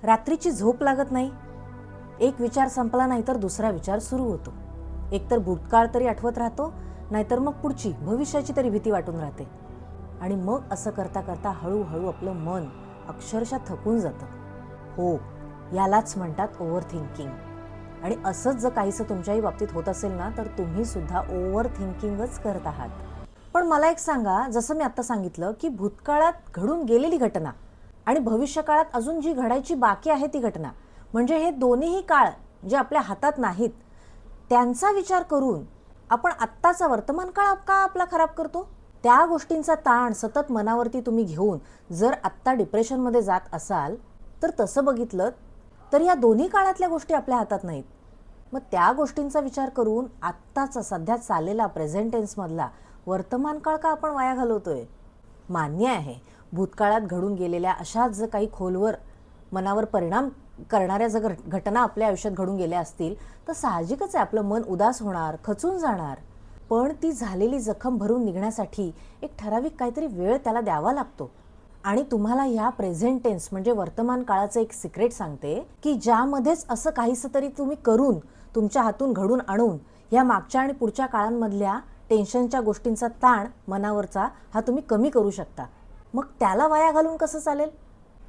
रात्रीची झोप लागत नाही, एक विचार संपला नाही तर दुसरा विचार सुरू होतो. एकतर भूतकाळ तरी आठवत राहतो, नाहीतर मग पुढची भविष्याची तरी भीती वाटून राहते. आणि मग असं करता करता हळूहळू आपलं मन अक्षरशः थकून जातं. हो, यालाच म्हणतात ओव्हर थिंकिंग. आणि असंच जर काहीसं तुमच्याही बाबतीत होत असेल ना, तर तुम्ही सुद्धा ओव्हर थिंकिंगच करत आहात. पण मला एक सांगा, जसं मी आता सांगितलं की भूतकाळात घडून गेलेली घटना आणि भविष्यकाळात अजून जी घडायची बाकी आहे ती घटना, म्हणजे हे दोन्हीही काळ जे आपल्या हातात नाहीत, त्यांचा विचार करून आपण आत्ताचा वर्तमान काळ का आपला खराब करतो? त्या गोष्टींचा ताण सतत मनावरती तुम्ही घेऊन जर आत्ता डिप्रेशनमध्ये जात असाल, तर तसं बघितलं तर या दोन्ही काळातल्या गोष्टी आपल्या हातात नाहीत. मग त्या गोष्टींचा विचार करून आत्ताचा सध्या चाललेला प्रेझेंट टेन्समधला वर्तमान काळ का आपण वाया घालवतोय? मान्य आहे, भूतकाळात घडून गेलेल्या अशाच जर काही खोलवर मनावर परिणाम करणाऱ्या जर घटना आपल्या आयुष्यात घडून गेल्या असतील, तर साहजिकच आहे आपलं मन उदास होणार, खचून जाणार. पण ती झालेली जखम भरून निघण्यासाठी एक ठराविक काहीतरी वेळ त्याला द्यावा लागतो. आणि तुम्हाला ह्या प्रेझेंट टेन्स म्हणजे वर्तमान काळाचं एक सिक्रेट सांगते की ज्यामध्येच असं काहीसं तरी तुम्ही करून तुमच्या हातून घडून आणून या मागच्या आणि पुढच्या काळांमधल्या टेन्शनच्या गोष्टींचा ताण मनावरचा हा तुम्ही कमी करू शकता. मग त्याला वाया घालून कसं चालेल?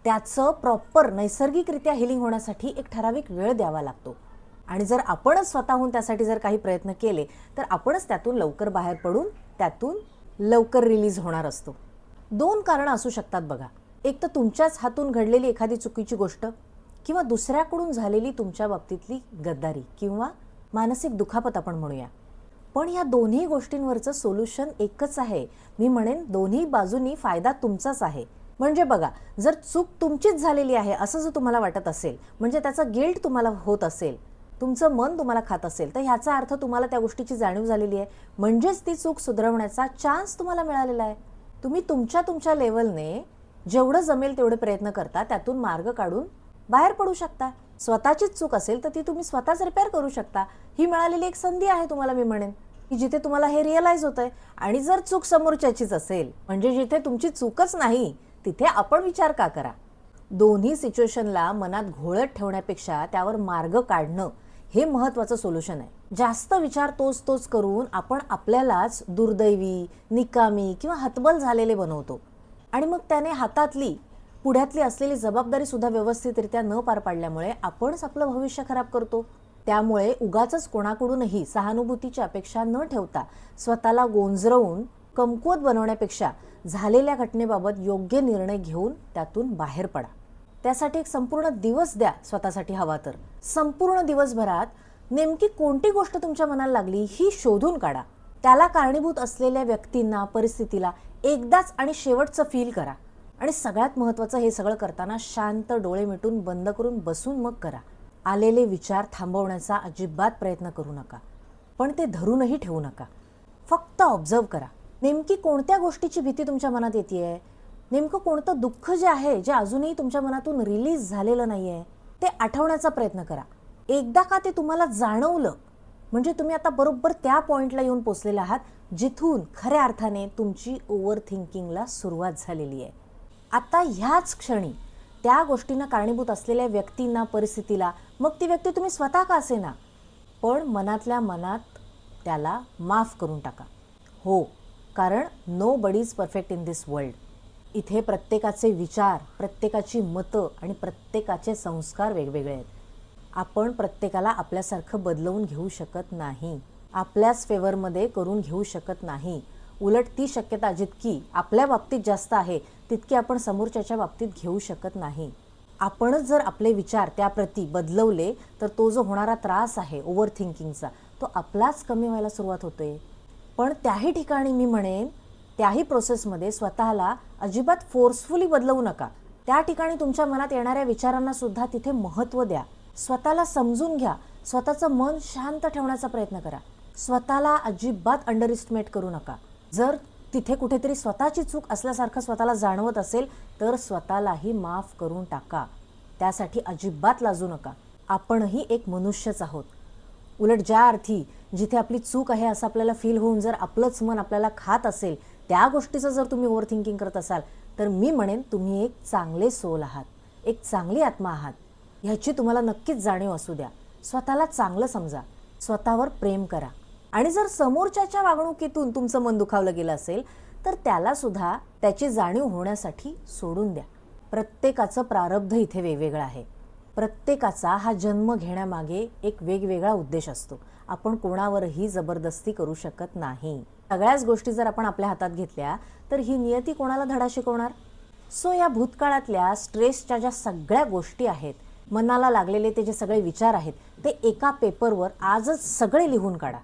त्याचं प्रॉपर नैसर्गिकरित्या हिलिंग होण्यासाठी एक ठराविक वेळ द्यावा लागतो. आणि जर आपणच स्वतःहून त्यासाठी जर काही प्रयत्न केले, तर आपणच त्यातून लवकर बाहेर पडून त्यातून लवकर रिलीज होणार असतो. दोन कारणं असू शकतात बघा. एक तर तुमच्याच हातून घडलेली एखादी चुकीची गोष्ट, किंवा दुसऱ्याकडून झालेली तुमच्या बाबतीतली गद्दारी किंवा मानसिक दुखापत आपण म्हणूया. पण या दोन्ही गोष्टींवरचं सोल्युशन एकच आहे. मी म्हणेन दोन्ही बाजूंनी फायदा तुमचाच आहे. म्हणजे बघा, जर चूक तुमचीच झालेली आहे असं जर तुम्हाला वाटत असेल, म्हणजे त्याचा गिल्ट तुम्हाला होत असेल, तुमचं मन तुम्हाला खात असेल, तर ह्याचा अर्थ तुम्हाला त्या गोष्टीची जाणीव झालेली आहे, म्हणजेच ती चूक सुधारवण्याचा चान्स तुम्हाला मिळालेला आहे. तुम्ही तुमच्या लेवलने जेवढं जमेल तेवढे प्रयत्न करता, त्यातून मार्ग काढून बाहेर पडू शकता. स्वतःचीच चूक असेल तर ती तुम्ही स्वतःच रिपेअर करू शकता. ही मिळालेली एक संधी आहे तुम्हाला, मी म्हणेन, की जिथे तुम्हाला हे रिअलाइज होतंय. आणि जर चूक समोरच्याचीच असेल, म्हणजे जिथे तुमची चूकच नाही, तिथे आपण विचार का करा? दोन्ही सिच्युएशनला मनात घोळत ठेवण्यापेक्षा त्यावर मार्ग काढणं हे महत्त्वाचं सोल्युशन आहे. जास्त विचार तोच करून आपण आपल्यालाच दुर्दैवी, निकामी किंवा हतबल झालेले बनवतो. आणि मग त्याने हातातली पुढ्यातली असलेली जबाबदारी सुद्धा व्यवस्थितरित्या न पार पाडल्यामुळे आपणच आपलं भविष्य खराब करतो. त्यामुळे उगाचच कोणाकडूनही सहानुभूतीची अपेक्षा न ठेवता स्वतःला गोंजरवून कमकुवत बनवण्यापेक्षा झालेल्या घटनेबाबत योग्य निर्णय घेऊन त्यातून बाहेर पडा. त्यासाठी एक संपूर्ण दिवस द्या स्वतःसाठी हवा तर. संपूर्ण दिवसभरात नेमकी कोणती गोष्ट तुमच्या मनाला लागली ही शोधून काढा. त्याला कारणीभूत असलेल्या व्यक्तींना, परिस्थितीला एकदाच आणि शेवटचं फील करा. आणि सगळ्यात महत्त्वाचं, हे सगळं करताना शांत डोळे मिटून बंद करून बसून मग करा. आलेले विचार थांबवण्याचा अजिबात प्रयत्न करू नका, पण ते धरूनही ठेवू नका. फक्त ऑब्झर्व करा. नेमकी कोणत्या गोष्टीची भीती तुमच्या मनात येतेय, नेमकं कोणतं दुःख जे आहे, जे अजूनही तुमच्या मनातून रिलीज झालेलं नाहीये, ते आठवण्याचा प्रयत्न करा. एकदा का ते तुम्हाला जाणवलं, म्हणजे तुम्ही आता बरोबर त्या पॉइंटला येऊन पोचलेले आहात जिथून खऱ्या अर्थाने तुमची ओव्हर थिंकिंगला सुरुवात झालेली आहे. आता ह्याच क्षणी त्या गोष्टींना कारणीभूत असलेल्या व्यक्तींना, परिस्थितीला, मग ती व्यक्ती तुम्ही स्वतः का असेना, पण मनातल्या मनात त्याला माफ करून टाका. हो, कारण nobody is perfect in this world. इथे प्रत्येकाचे विचार, प्रत्येकाची मतं आणि प्रत्येकाचे संस्कार वेगवेगळे आहेत. आपण प्रत्येकाला आपल्यासारखं बदलवून घेऊ शकत नाही, आपल्याच फेवरमध्ये करून घेऊ शकत नाही. उलट ती शक्यता जितकी आपल्या बाबतीत जास्त आहे, तितकी आपण समोरच्याच्या बाबतीत घेऊ शकत नाही. आपणच जर आपले विचार त्याप्रती बदलवले, तर तो जो होणारा त्रास आहे ओव्हर थिंकिंगचा, तो आपलाच कमी व्हायला सुरुवात होते. पण त्याही ठिकाणी मी म्हणेन, त्याही प्रोसेसमध्ये स्वतःला अजिबात फोर्सफुली बदलवू नका. त्या ठिकाणी तुमच्या मनात येणाऱ्या विचारांना सुद्धा तिथे महत्त्व द्या. स्वतःला समजून घ्या. स्वतःचं मन शांत ठेवण्याचा प्रयत्न करा. स्वतःला अजिबात अंडर एस्टिमेट करू नका. जर तिथे कुठेतरी स्वतःची चूक असल्यासारखं स्वतःला जाणवत असेल, तर स्वतःलाही माफ करून टाका. त्यासाठी अजिबात लाजू नका. आपणही एक मनुष्यच आहोत. उलट ज्या अर्थी जिथे आपली चूक आहे असं आपल्याला फील होऊन जर आपलंच मन आपल्याला खात असेल, त्या गोष्टीचं जर तुम्ही ओव्हर थिंकिंग करत असाल, तर मी म्हणेन तुम्ही एक चांगले सोल आहात, एक चांगली आत्मा आहात. ह्याची तुम्हाला नक्कीच जाणीव असू द्या. स्वतःला चांगलं समजा, स्वतःवर प्रेम करा. आणि जर समोरच्याच्या वागणुकीतून तुमचं मन दुखावलं गेलं असेल तर त्याला सुद्धा त्याची जाणीव होण्यासाठी सोडून द्या. प्रत्येकाचं प्रारब्ध इथे वेगवेगळं आहे. प्रत्येकाचा हा जन्म घेण्यामागे एक वेगवेगळा उद्देश असतो. आपण कोणावरही जबरदस्ती करू शकत नाही. सगळ्याच गोष्टी जर आपण आपल्या हातात घेतल्या तर ही नियती कोणाला धडा शिकवणार? सो या भूतकाळातल्या स्ट्रेसच्या ज्या सगळ्या गोष्टी आहेत, मनाला लागलेले ते जे सगळे विचार आहेत, ते एका पेपरवर आजच सगळे लिहून काढा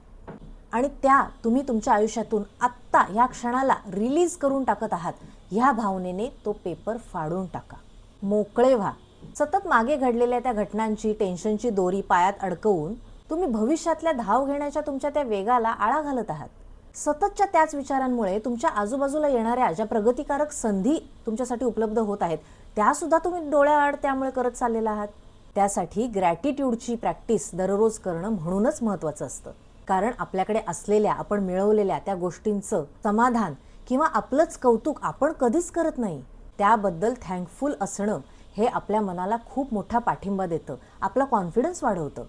आणि त्या तुम्ही तुमच्या आयुष्यातून आत्ता या क्षणाला रिलीज करून टाकत आहात ह्या भावनेने तो पेपर फाडून टाका. मोकळे व्हा. सतत मागे घडलेल्या त्या घटनांची, टेन्शनची दोरी पायात अडकवून तुम्ही भविष्यातल्या धाव घेण्याच्या तुमच्या त्या वेगाला आळा घालत आहात. सततच्या त्याच विचारांमुळे तुमच्या आजूबाजूला येणाऱ्या ज्या प्रगतिकारक संधी तुमच्यासाठी उपलब्ध होत आहेत त्या सुद्धा तुम्ही डोळ्याआड त्यामुळे करत चाललेला आहात. त्यासाठी ग्रॅटिट्यूडची प्रॅक्टिस दररोज करणं म्हणूनच महत्त्वाचं असतं. कारण आपल्याकडे असलेल्या, आपण मिळवलेल्या त्या गोष्टींचं समाधान किंवा आपलंच कौतुक आपण कधीच करत नाही. त्याबद्दल थँकफुल असणं हे आपल्या मनाला खूप मोठा पाठिंबा देतं, आपला कॉन्फिडन्स वाढवतं.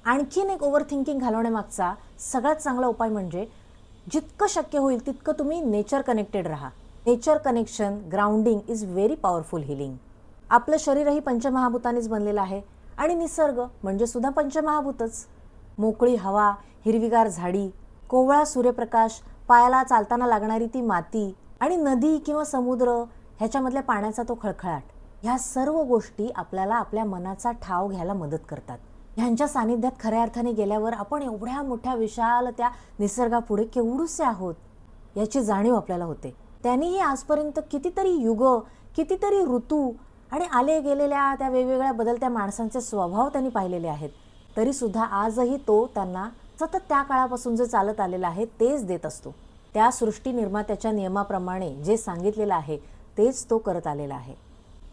आणखीन एक ओव्हर थिंकिंग घालवण्यामागचा सगळ्यात चांगला उपाय म्हणजे जितकं शक्य होईल तितकं तुम्ही नेचर कनेक्टेड राहा. Nature connection, grounding is very powerful healing. आपलं शरीरही पंचमहाभूतांनीच बनलेलं आहे आणि निसर्ग म्हणजे सुद्धा पंचमहाभूतच. मोकळी हवा, हिरवीगार झाडी, कोवळा सूर्यप्रकाश, पायाला चालताना लागणारी ती माती आणि नदी किंवा समुद्र ह्याच्यामधल्या पाण्याचा तो खळखळाट, ह्या सर्व गोष्टी आपल्याला आपल्या मनाचा ठाव घ्यायला मदत करतात. ह्यांच्या सानिध्यात खऱ्या अर्थाने गेल्यावर आपण एवढ्या मोठ्या विशाल त्या निसर्गापुढे केवढूसे आहोत याची जाणीव आपल्याला होते. त्यांनीही आजपर्यंत कितीतरी युग, कितीतरी ऋतू आणि आले गेलेल्या त्या वेगवेगळ्या बदलत्या माणसांचे स्वभाव त्यांनी पाहिलेले आहेत. तरीसुद्धा आजही तो त्यांना सतत त्या काळापासून जे चालत आलेलं आहे तेच देत असतो. त्या सृष्टी निर्मात्याच्या नियमाप्रमाणे जे सांगितलेलं आहे तेच तो करत आलेला आहे.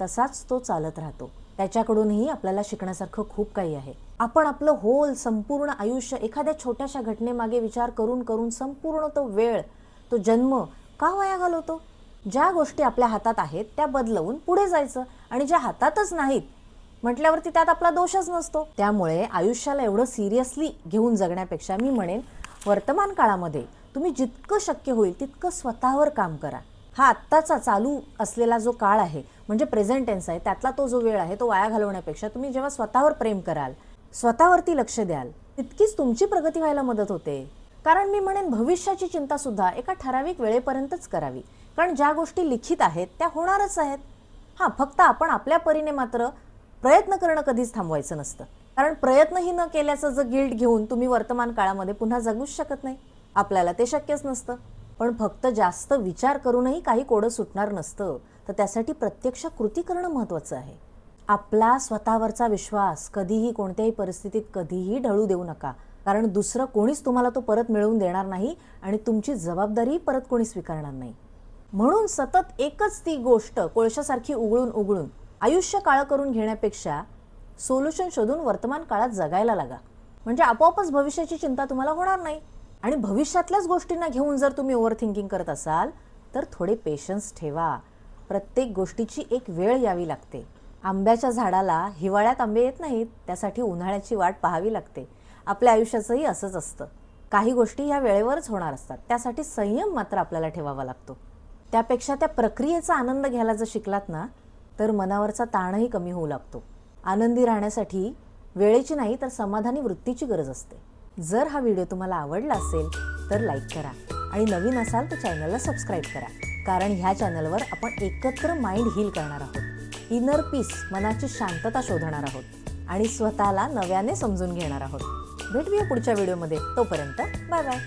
तसाच तो चालत राहतो. त्याच्याकडूनही आपल्याला शिकण्यासारखं खूप काही आहे. आपण आपलं संपूर्ण आयुष्य एखाद्या छोट्याशा घटनेमागे विचार करून करून संपूर्ण तो वेळ, तो जन्म का वाया घालवतो? ज्या गोष्टी आपल्या हातात आहेत त्या बदलवून पुढे जायचं आणि ज्या हातातच नाहीत म्हटल्यावरती त्यात आपला दोषच नसतो. त्यामुळे आयुष्याला एवढं सिरियसली घेऊन जगण्यापेक्षा मी म्हणेन वर्तमान काळामध्ये तुम्ही जितकं शक्य होईल तितकं स्वतःवर काम करा. हा आत्ताचा चालू असलेला जो काळ आहे म्हणजे प्रेझेंट टेन्स आहे, त्यातला तो जो वेळ आहे तो वाया घालवण्यापेक्षा तुम्ही जेव्हा स्वतःवर प्रेम कराल, स्वतःवरती लक्ष द्याल, तितकीच तुमची प्रगती व्हायला मदत होते. कारण मी म्हणेन भविष्याची चिंता सुद्धा एका ठराविक वेळेपर्यंतच करावी. कारण ज्या गोष्टी लिखित आहेत त्या होणारच आहेत. फक्त आपण आपल्या परीने मात्र प्रयत्न करणं कधीच थांबवायचं नसतं. कारण प्रयत्नही न केल्याचं जर गिल्ट घेऊन तुम्ही वर्तमान काळामध्ये पुन्हा जगूच शकत नाही. आपल्याला ते शक्यच नसतं. पण फक्त जास्त विचार करूनही काही कोडं सुटणार नसतं. तर त्यासाठी प्रत्यक्ष कृती करणं महत्त्वाचं आहे. आपला स्वतःवरचा विश्वास कधीही कोणत्याही परिस्थितीत कधीही ढळू देऊ नका. कारण दुसरं कोणीच तुम्हाला तो परत मिळवून देणार नाही आणि तुमची जबाबदारी परत कोणी स्वीकारणार नाही. म्हणून सतत एकच ती गोष्ट कोळशासारखी उघळून उघळून आयुष्य काळं करून घेण्यापेक्षा सोल्युशन शोधून वर्तमान काळात जगायला लागा. म्हणजे आपोआपच भविष्याची चिंता तुम्हाला होणार नाही. आणि भविष्यातल्याच गोष्टींना घेऊन जर तुम्ही ओव्हर थिंकिंग करत असाल तर थोडे पेशन्स ठेवा. प्रत्येक गोष्टीची एक वेळ यावी लागते. आंब्याच्या झाडाला हिवाळ्यात आंबे येत नाहीत, त्यासाठी उन्हाळ्याची वाट पाहावी लागते. आपल्या आयुष्याचंही असंच असतं. काही गोष्टी ह्या वेळेवरच होणार असतात, त्यासाठी संयम मात्र आपल्याला ठेवावा लागतो. त्यापेक्षा त्या प्रक्रियेचा आनंद घ्यायला जर शिकलात ना तर मनावरचा ताणही कमी होऊ लागतो. आनंदी राहण्यासाठी वेळेची नाही तर समाधानी वृत्तीची गरज असते. जर हा व्हिडिओ तुम्हाला आवडला असेल तर लाईक करा आणि नवीन असाल तर चॅनलला सबस्क्राईब करा. कारण ह्या चॅनलवर आपण एकत्र माइंड हील करणार आहोत, इनर पीस, मनाची शांतता शोधणार आहोत आणि स्वतःला नव्याने समजून घेणार आहोत. भेटूया पुढच्या व्हिडिओमध्ये. तोपर्यंत बाय बाय.